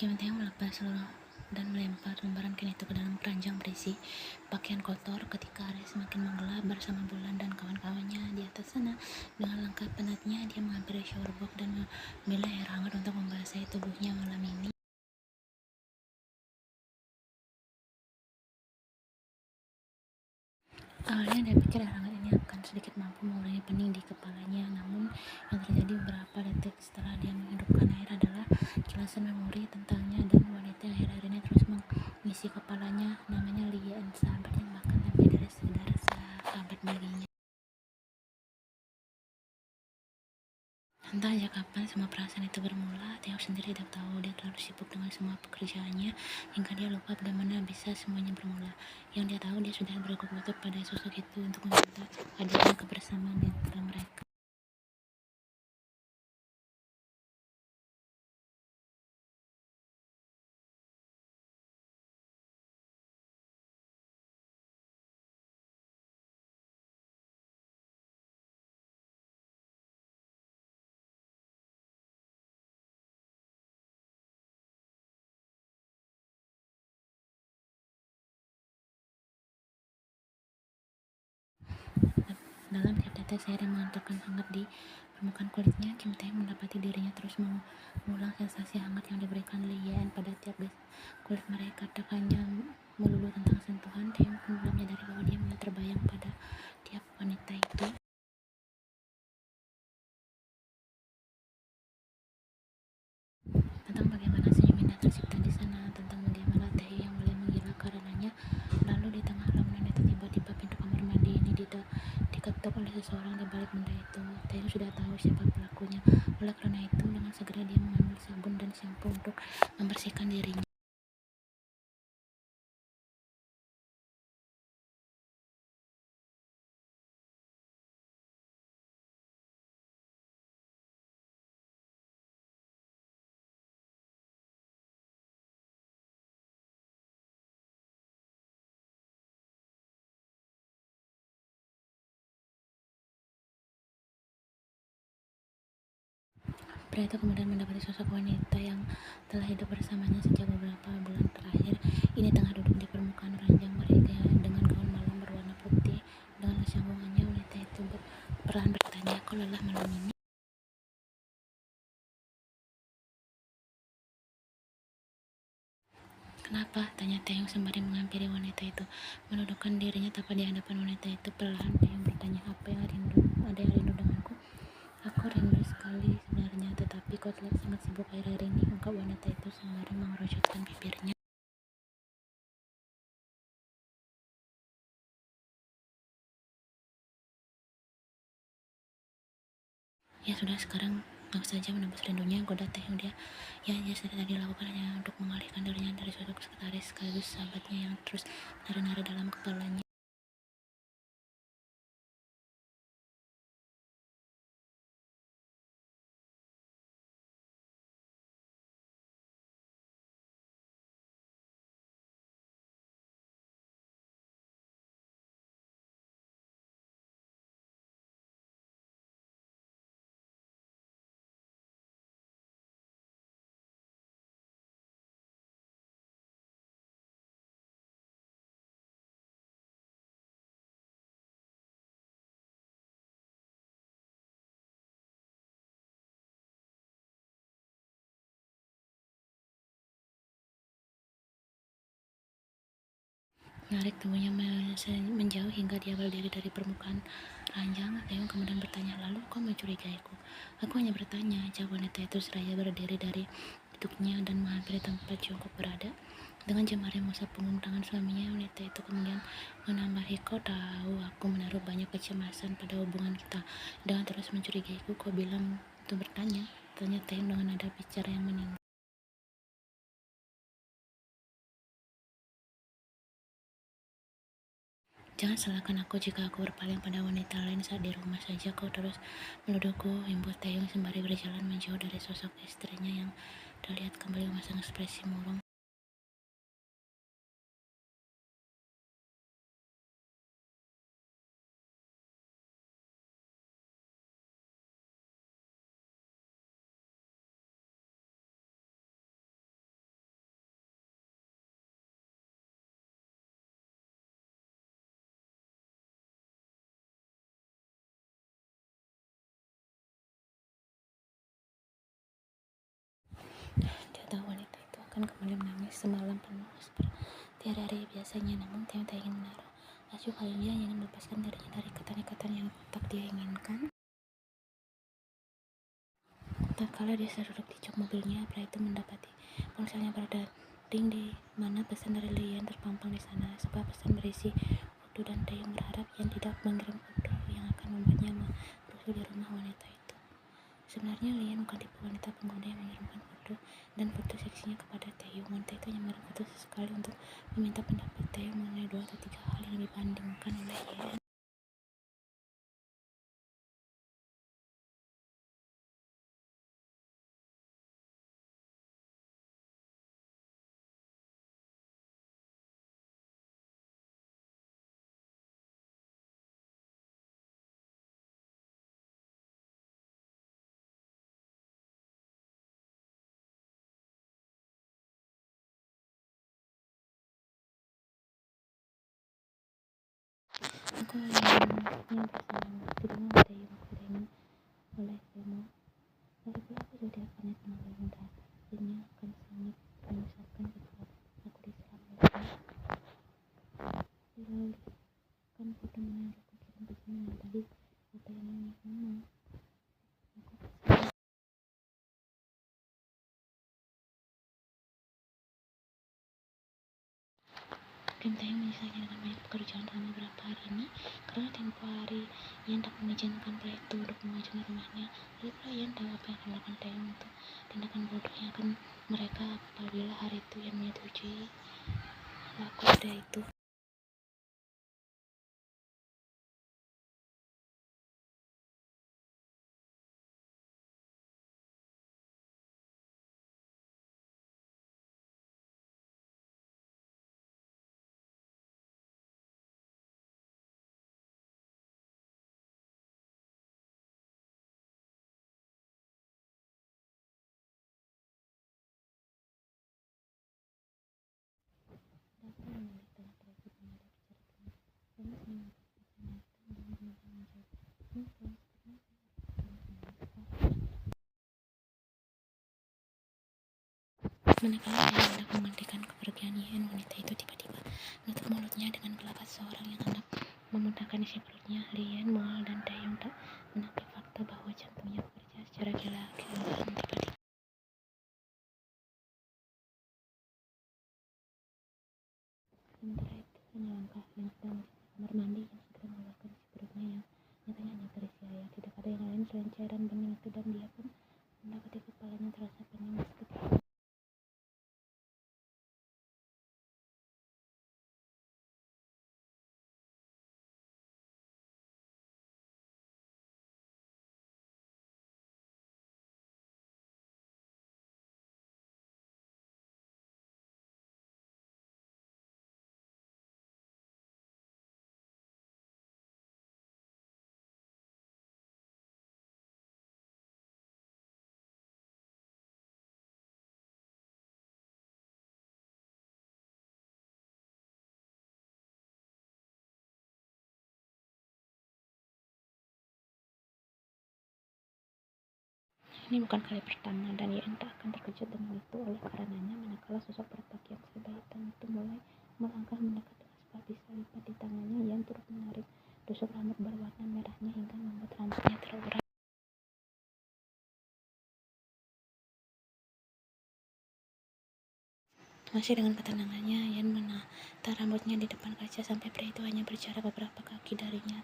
Kim Tae melepas dan melempar lembaran kain itu ke dalam keranjang berisi pakaian kotor. Ketika hari semakin menggelap, bersama Bulan dan kawan-kawannya di atas sana, dengan langkah penatnya dia menghampiri shower box dan memilih air hangat untuk membasahi tubuhnya malam ini. Awalnya dia pikir air hangat ini akan sedikit mampu mengurangi pening di kepalanya, namun yang terjadi beberapa detik setelah dia menghidupkan air adalah kilasan memori tentangnya dan wanita yang akhir-akhir ini terus mengisi kepalanya. Namanya Lia, sahabat yang bahkan lebih dari sekedar sahabat baginya. Entah sejak kapan semua perasaan itu bermula, Theo sendiri tidak tahu. Dia terlalu sibuk dengan semua pekerjaannya hingga dia lupa bagaimana bisa semuanya bermula. Yang dia tahu, dia sudah berlutut pada sosok itu untuk meminta hadirnya kebersamaan di antara mereka. Dalam tiap tetes air yang menghantarkan hangat di permukaan kulitnya, Kim Tae mendapati dirinya terus mengulang sensasi hangat yang diberikan Lee Yeon pada tiap kulit mereka. Tak hanya melulu tentang sentuhan, Tae pun belum menyadari bahwa dia mulai terbayang pada tiap wanita itu. Tentang bagaimana senyum indah tercipta di sana, tentang bagaimana Tae yang mulai menggila karenanya. Lalu di tengah lamunan itu tiba-tiba pintu kamar mandi ini diketuk oleh seseorang di balik benda itu. Tae sudah tahu siapa pelakunya. Oleh karena itu, dengan segera dia mengambil sabun dan sampo untuk membersihkan dirinya. Pria itu kemudian mendapati sosok wanita yang telah hidup bersamanya sejak beberapa bulan terakhir. Ini tengah duduk di permukaan ranjang mereka dengan gaun malam berwarna putih. Dengan kecanggungannya, wanita itu perlahan bertanya, "Kau lelah malam ini?" "Kenapa?" tanya Taeyong sembari menghampiri wanita itu. Menundukkan dirinya tepat di hadapan wanita itu, perlahan Taeyong bertanya, "Ada yang rindu denganku?" "Aku rindu sekali sebenarnya, tetapi kau terlihat sangat sibuk akhir-akhir ini," ungkap wanita itu sembari mengerutkan bibirnya. "Ya sudah, sekarang aku saja menebus rindunya," goda Taeyong. Dia sudah tadi lakukan hanya untuk mengalihkan dirinya dari sosok sekretaris sekaligus sahabatnya yang terus nari-nari dalam kepalanya. Menarik tubuhnya menjauh hingga dia berdiri dari permukaan ranjang. Taeyong kemudian bertanya, "Lalu kau mencurigaiku?" "Aku hanya bertanya," jawab wanita itu seraya berdiri dari duduknya dan menghampiri tempat jongkok berada. Dengan jemari mengusap punggung tangan suaminya, wanita itu kemudian menambahi, "Kau tahu, aku menaruh banyak kecemasan pada hubungan kita. Dengan terus mencurigaiku, kau bilang untuk bertanya," tanya Taeyong dengan nada bicara yang meninggi. "Jangan salahkan aku jika aku berpaling pada wanita lain saat di rumah saja kau terus menuduhku," imbuh Taeyong sembari berjalan menjauh dari sosok istrinya yang terlihat kembali memasang ekspresi murung. akan kembali menangis semalam penuh seperti hari-hari biasanya. Namun Taeyong tak ingin menaruh acuh kali ini. Dia ingin melepaskan dirinya dari ikatan-ikatan yang tak dia inginkan. Tak kala dia sedang duduk di jok mobilnya, pria itu mendapati ponselnya berdering di mana pesan dari Lian terpampang di sana. Sebuah pesan berisi foto dan Taeyong berharap Lian tidak mengirim foto yang akan membuatnya merusuh di rumah wanita itu. Sebenarnya Lian bukan tipe wanita penggoda yang mengirimkan foto dan foto seksinya kepada Taeyong. Wanita itu hanya mengirim foto sesekali untuk meminta pendapat Taeyong mengenai 2 atau 3 hal yang dibandingkan oleh Lian. Aku ingin bersama dirimu Taeyong. Aku tidak ingin olehmu. Lagi pula aku sudah pernah terlalu muda. Jadinya akan sangat menyusahkan jika aku diselamatkan. Dilalui foto mana yang aku kirim ke sini dan tadi apa yang mama aku pesan. Kim Taeyong menyelesaikan dengan banyak pekerjaan selama beberapa hari ini karena tempo hari Ian tak mengizinkan pria itu untuk mengunjungi rumahnya. Lagi pula Ian tahu apa yang akan dilakukan Taeyong untuk tindakan bodoh yang akan mereka apabila hari itu Ian menyetujui laku pria itu. Dapat mengalihkan pria itu menghadapi cerita ini senang dengan menjawab mungkin manakala Taeyong hendak menghentikan kepergian Ian, wanita itu tiba-tiba menutup mulutnya dengan gelagat seorang yang hendak memuntahkan isi perutnya. Lian, Moal, dan Taeyong tak menampik fakta bahwa jantungnya bekerja secara gila-gilaan tiba-tiba. Sementara itu, langkah yang sedang di kamar mandi yang segera mengeluarkan isi perutnya yang nyatanya hanya berisi air. Tidak ada yang lain selain cairan bening itu, dan dia pun mendapati kepalanya terasa pening seketika. Ini bukan kali pertama dan Ian tak akan terkejut dengan itu. Oleh karenanya, manakala sosok berpakaian serba hitam itu mulai melangkah mendekat dengan sehabis lipat di tangannya, Ian turut menarik tusuk rambut berwarna merahnya hingga membuat rambutnya terurai. Masih dengan ketenangannya, Ian menata rambutnya di depan kaca sampai pria itu hanya berjarak beberapa kaki darinya.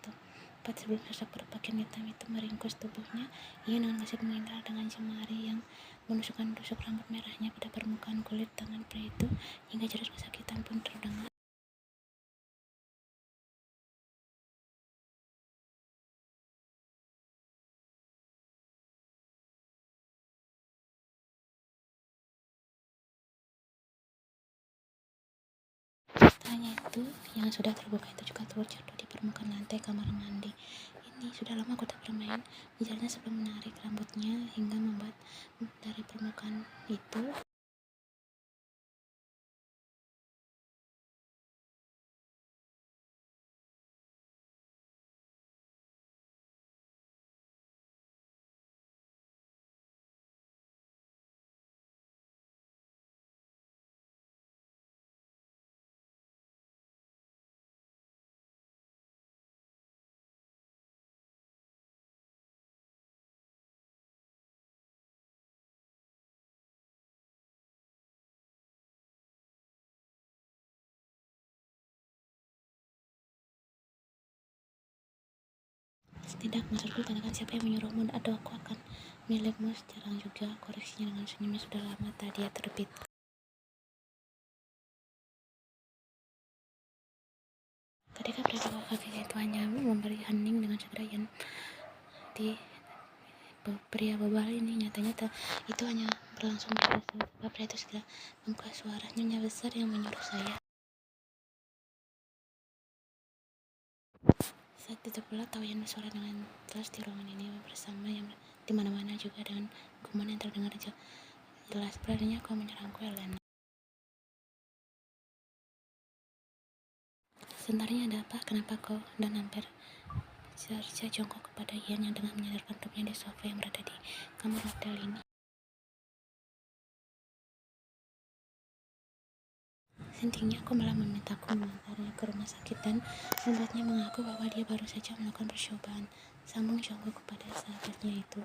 Tepat sebelum sosok berpakaian hitam itu meringkus tubuhnya, Ian dengan gesit menghindar dengan jemari yang menusukkan tusuk rambut merahnya pada permukaan kulit tangan pria itu hingga jerit kesakitan pun terdengar. Tak hanya itu, yang sudah terbuka itu juga turut jatuh di permukaan lantai kamar mandi. Ini sudah lama aku tak bermain, ujarnya sebelum menarik rambutnya hingga membuat dari permukaan itu. Tidak, maksudku katakan siapa yang menyuruhmu. Aduh, aku akan milikmu. Jarang juga, koreksinya dengan senyumnya. Sudah lama tadi dia terbit. Ketika perilaku kakek itu hanya memberi hening dengan segera yang di pria bebal ini, nyatanya itu hanya berlangsung pada saat pria itu segera membuka suara nyonya besar yang menyuruh saya. Saat itu pula tawayan suara dengan jelas di ruangan ini bersama yang di mana-mana juga dengan guman yang terdengar jelas. Beraninya kau menyerangku, Elena. Sebenarnya ada apa? Kenapa kau? Dan hampir saya jongkok kepada Ian yang tengah menyandarkan tubuhnya di sofa yang berada di kamar hotel ini. Intinya aku malah memintaku mengantarnya ke rumah sakit dan membuatnya mengaku bahwa dia baru saja melakukan percobaan. Sambung jongkok kepada sahabatnya itu.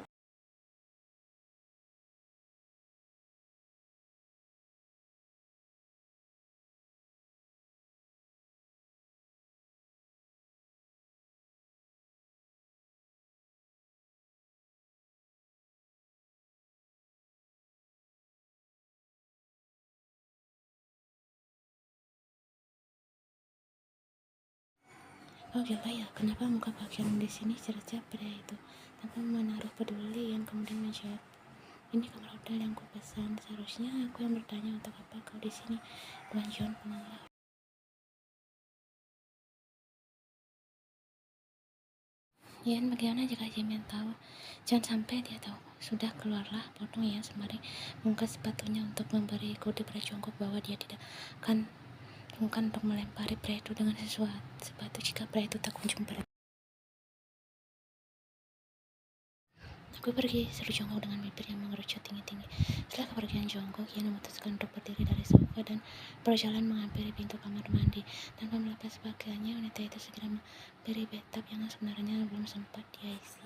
Oh gila ya, kenapa muka pakaian di sini? Cerca pria itu tanpa menaruh peduli yang kemudian menjawab, ini kamar hotel yang kupesan. Seharusnya aku yang bertanya untuk apa kau di sini. Tuan John menolak. Ian, bagaimana jika Jimmy tahu? Jangan sampai dia tahu. Sudah, keluarlah, potong Ian sembari mengangkat sepatunya untuk memberi kode pada jongkok bahwa dia tidak akan sungkan untuk melempari pria itu dengan sepatu jika pria itu tak kunjung pada. Aku pergi, seru jongkok dengan bibir yang mengerucut tinggi-tinggi. Setelah kepergian jongkok, Ian memutuskan untuk berdiri dari sofa dan berjalan menghampiri pintu kamar mandi. Tanpa melepas pakaiannya, wanita itu segera memberi bathtub yang sebenarnya belum sempat dia isi.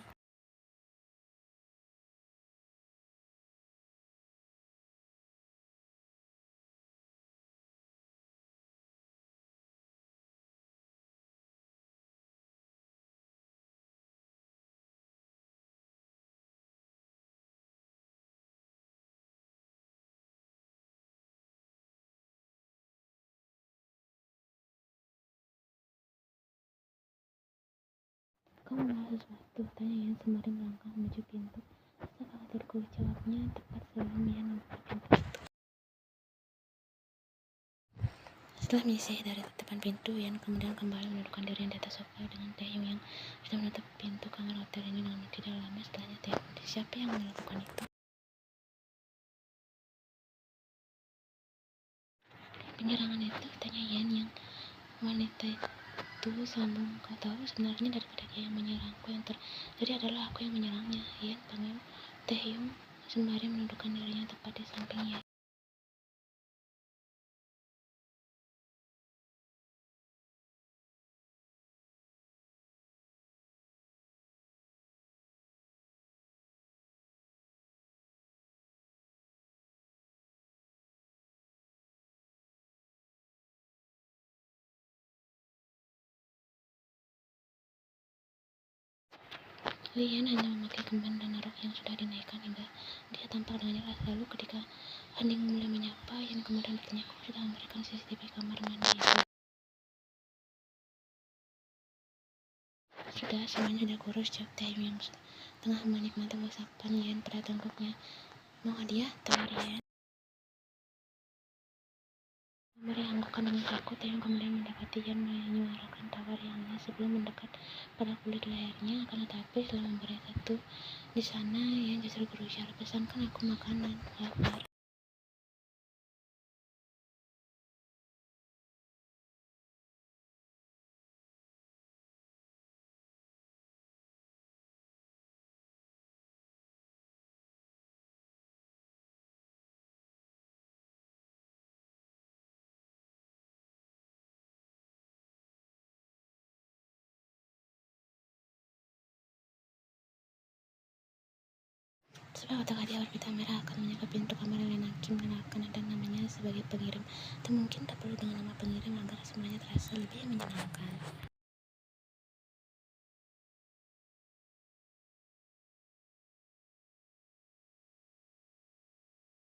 Kau mau sesuatu? Tanya Ian sembari melangkah menuju pintu. Tak khawatirku, jawabnya tepat sebelum Ian membuka pintu. Setelah menyisir dari depan pintu, Ian kemudian kembali mendudukkan diri di atas sofa dengan Taehyung yang sudah menutup pintu kamar hotel ini dengan tidak lama setelahnya. Taehyung, siapa yang melakukan itu? Penyerangan itu, tanya Ian yang wanita itu sambung. Kau tahu, sebenarnya daripada dia yang menyerangku, yang terjadi adalah aku yang menyerangnya. Ian panggil Taehyung sembari menundukkan dirinya tepat di sampingnya. Ian hanya memakai kemban dan rok yang sudah dinaikkan hingga dia tampak dengan jelas. Lalu ketika hening mulai menyapa, Ian kemudian bertanya, kau sudah memberikan CCTV kamar mandi itu? Sudah, semuanya sudah kurus, jawab Taehyung yang tengah menikmati usapan Ian pada tengkuknya. Mau hadiah? Tawar Ian. Memberi anggukan dengan kaku, Taehyung kemudian mendapati Ian menyuarakan tawar yang aneh sebelum mendekat pada kulit lehernya. Akan tetapi setelah memberi satu di sana, Ian justru berujar, pesankan aku makanan, lapar. Sebab otak dia berbita merah akan menjaga pintu kamar Elena Kim dan akan ada namanya sebagai pengirim. Atau mungkin tak perlu dengan nama pengirim agar semuanya terasa lebih menyenangkan.